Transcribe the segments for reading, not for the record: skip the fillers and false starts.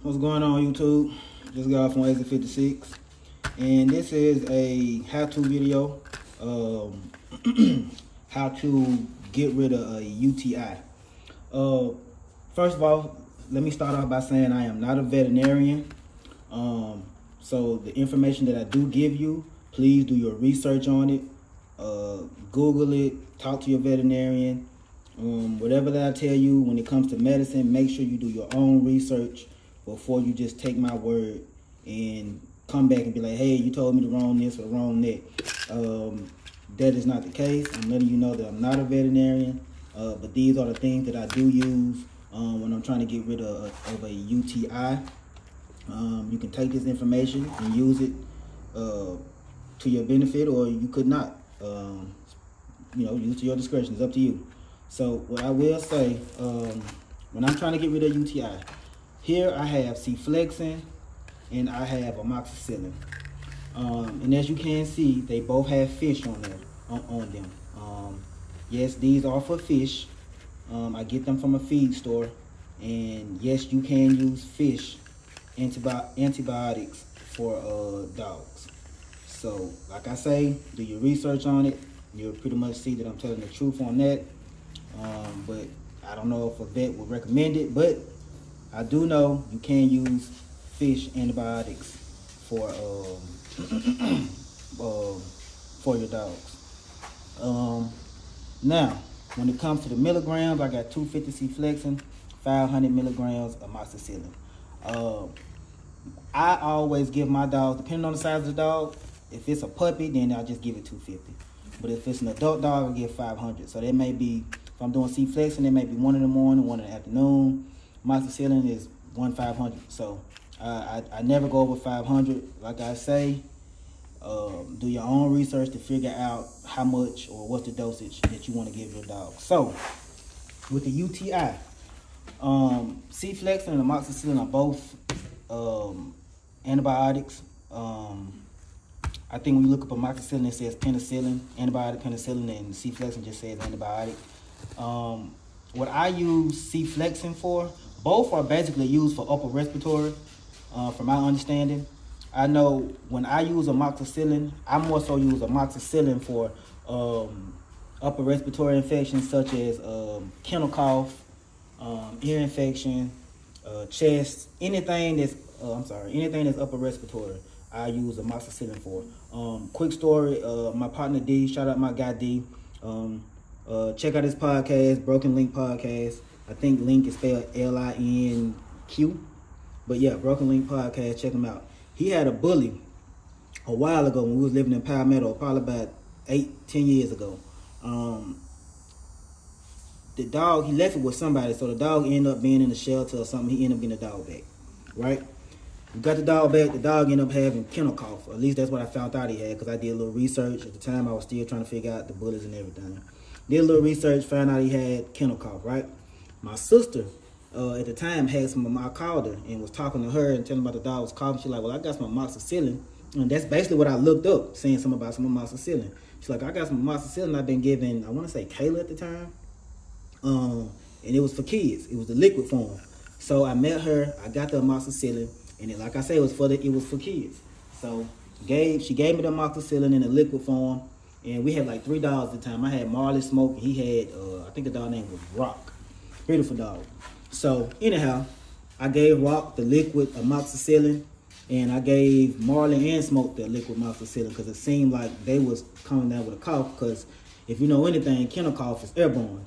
What's going on, YouTube? Just got off from Exit 56, and this is a how-to video. How to get rid of a UTI. First of all, let me start off by saying I am not a veterinarian. So the information that I do give you, please do your research on it. Google it, talk to your veterinarian. Whatever that I tell you when it comes to medicine, make sure you do your own research before you just take my word and come back and be like, hey, you told me the wrong this or the wrong that. That is not the case. I'm letting you know that I'm not a veterinarian, but these are the things that I do use when I'm trying to get rid of a UTI. You can take this information and use it to your benefit, or you could not. Use to your discretion. It's up to you. So what I will say, when I'm trying to get rid of UTI, here I have C-flexin and I have amoxicillin. And as you can see, they both have fish on them. Yes, these are for fish. I get them from a feed store. And yes, you can use fish antibiotics for dogs. So like I say, do your research on it. You'll pretty much see that I'm telling the truth on that. But I don't know if a vet would recommend it, but I do know you can use fish antibiotics for your dogs. Now, when it comes to the milligrams, I got 250 C-flexin, 500 milligrams of amoxicillin. I always give my dogs, depending on the size of the dog, if it's a puppy, then I'll just give it 250. But if it's an adult dog, I'll give 500. So that may be, if I'm doing C-flexin, it may be 1 in the morning, 1 in the afternoon. Amoxicillin is 1/500. So I never go over 500. Like I say, do your own research to figure out how much or what's the dosage that you want to give your dog. So with the UTI, C-flexin and amoxicillin are both antibiotics. I think when you look up amoxicillin, it says penicillin, antibiotic penicillin, and C-flexin just says antibiotic. What I use C-flexin for, both are basically used for upper respiratory, from my understanding. I know when I use amoxicillin, I more so use amoxicillin for upper respiratory infections such as kennel cough, ear infection, chest, anything that's upper respiratory, I use amoxicillin for. Quick story, my partner D, shout out my guy D. Check out his podcast, Broken Link Podcast. I think Link is spelled L-I-N-Q. But yeah, Broken Link Podcast, check him out. He had a bully a while ago when we was living in Palmetto, probably about 8-10 years ago. The dog, he left it with somebody, so the dog ended up being in the shelter or something. He ended up getting the dog back, right? We got the dog back. The dog ended up having kennel cough. At least that's what I found out he had, because I did a little research. At the time, I was still trying to figure out the bullies and everything. Did a little research, found out he had kennel cough, right? My sister, at the time, had some, I called her and was talking to her and telling about the dog was coughing. She's like, well, I got some amoxicillin. And that's basically what I looked up, saying something about some amoxicillin. She's like, I got some amoxicillin I've been giving, I want to say Kayla at the time. And it was for kids. It was the liquid form. So I met her, I got the amoxicillin, and then, like I said, it was for kids. So she gave me the amoxicillin in a liquid form, and we had like 3 dogs at the time. I had Marley, Smoke, and he had, I think the dog name was Rock. Beautiful dog. So anyhow, I gave Rock the liquid amoxicillin, and I gave Marley and Smoke the liquid amoxicillin because it seemed like they was coming down with a cough, because if you know anything, kennel cough is airborne.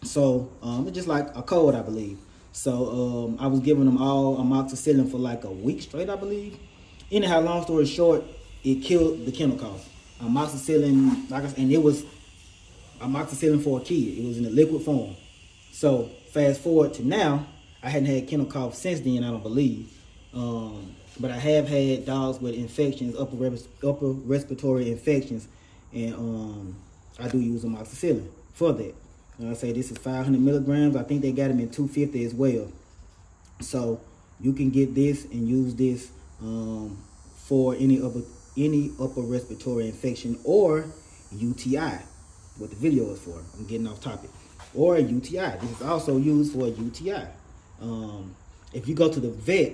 So it's just like a cold, I believe. So I was giving them all amoxicillin for like a week straight, I believe. Anyhow, long story short, it killed the kennel cough. Amoxicillin, like I said, and it was amoxicillin for a kid. It was in a liquid form. So fast forward to now, I hadn't had kennel cough since then, I don't believe. But I have had dogs with infections, upper respiratory infections, and I do use amoxicillin for that. And I say this is 500 milligrams. I think they got them in 250 as well. So you can get this and use this for any upper respiratory infection or UTI. What the video is for. I'm getting off topic. Or a UTI. This is also used for a UTI. If you go to the vet,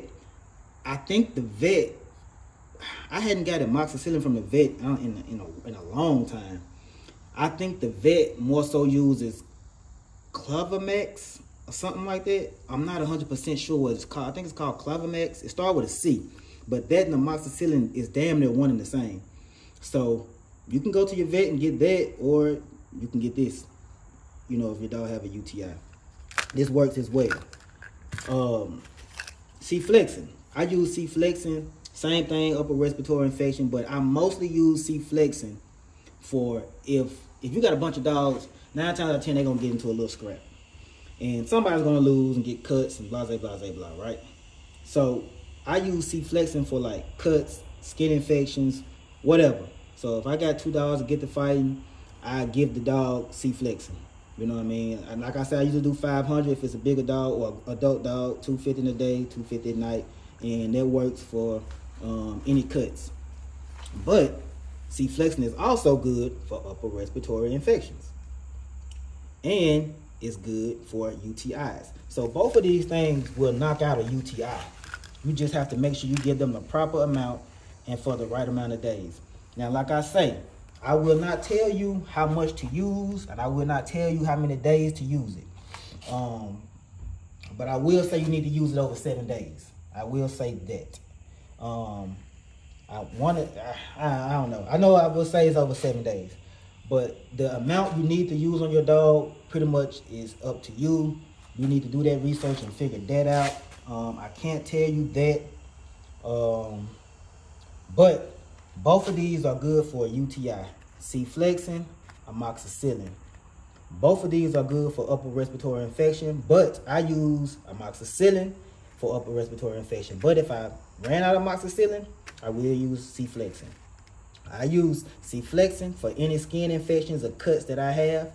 I think the vet, I hadn't got amoxicillin from the vet in a long time. I think the vet more so uses Clavamax or something like that. I'm not 100% sure what it's called. I think it's called Clavamax. It started with a C, but that and amoxicillin is damn near one and the same. So you can go to your vet and get that, or you can get this, you know, if your dog have a UTI. This works as well. C-Flexin. I use C-Flexin, same thing, upper respiratory infection, but I mostly use C-Flexin for if you got a bunch of dogs, 9 times out of 10 they're gonna get into a little scrap. And somebody's gonna lose and get cuts and blah, blah, blah, blah, right? So I use C-Flexin for like cuts, skin infections, whatever. So if I got 2 dogs to get to fighting, I give the dog C-Flexin. You know what I mean? And like I said, I usually do 500 if it's a bigger dog or adult dog, 250 in the day, 250 at night, and that works for any cuts. But C-Flexin is also good for upper respiratory infections, and it's good for UTIs. So both of these things will knock out a UTI. You just have to make sure you give them the proper amount and for the right amount of days. Now, like I say, I will not tell you how much to use, and I will not tell you how many days to use it. But I will say you need to use it over 7 days. I will say that. I don't know. I know I will say it's over 7 days. But the amount you need to use on your dog pretty much is up to you. You need to do that research and figure that out. I can't tell you that. But both of these are good for a UTI. C-Flexin, amoxicillin. Both of these are good for upper respiratory infection, but I use amoxicillin for upper respiratory infection. But if I ran out of amoxicillin, I will use C-Flexin. I use C-Flexin for any skin infections or cuts that I have,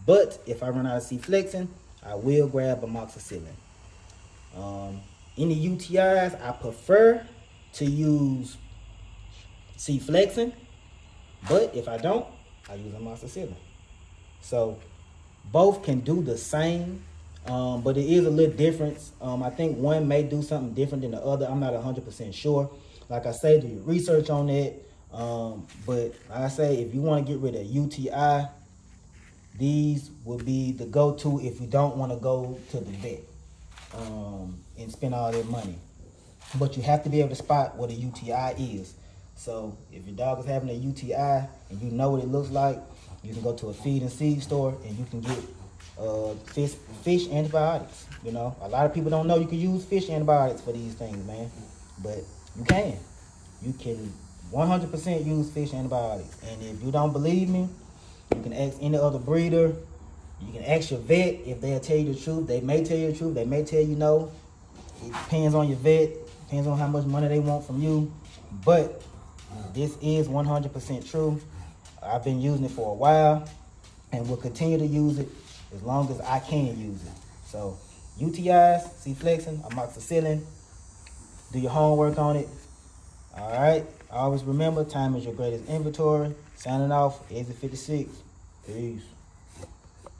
but if I run out of C-Flexin, I will grab amoxicillin. Any UTIs, I prefer to use C-Flexin, but if I don't, I use amoxicillin. So both can do the same, but it is a little difference. I think one may do something different than the other. I'm not 100% sure. Like I say, do your research on it. But like I say, if you want to get rid of UTI, these will be the go-to if you don't want to go to the vet and spend all that money. But you have to be able to spot what a UTI is. So if your dog is having a UTI and you know what it looks like, you can go to a feed and seed store and you can get fish antibiotics. You know, a lot of people don't know you can use fish antibiotics for these things, man. But you can. You can 100% use fish antibiotics. And if you don't believe me, you can ask any other breeder. You can ask your vet if they'll tell you the truth. They may tell you the truth. They may tell you no. It depends on your vet. Depends on how much money they want from you. But this is 100% true. I've been using it for a while and will continue to use it as long as I can use it. So UTIs, C-Flexin, amoxicillin. Do your homework on it. All right. Always remember, time is your greatest inventory. Signing off, Exit 56. Peace.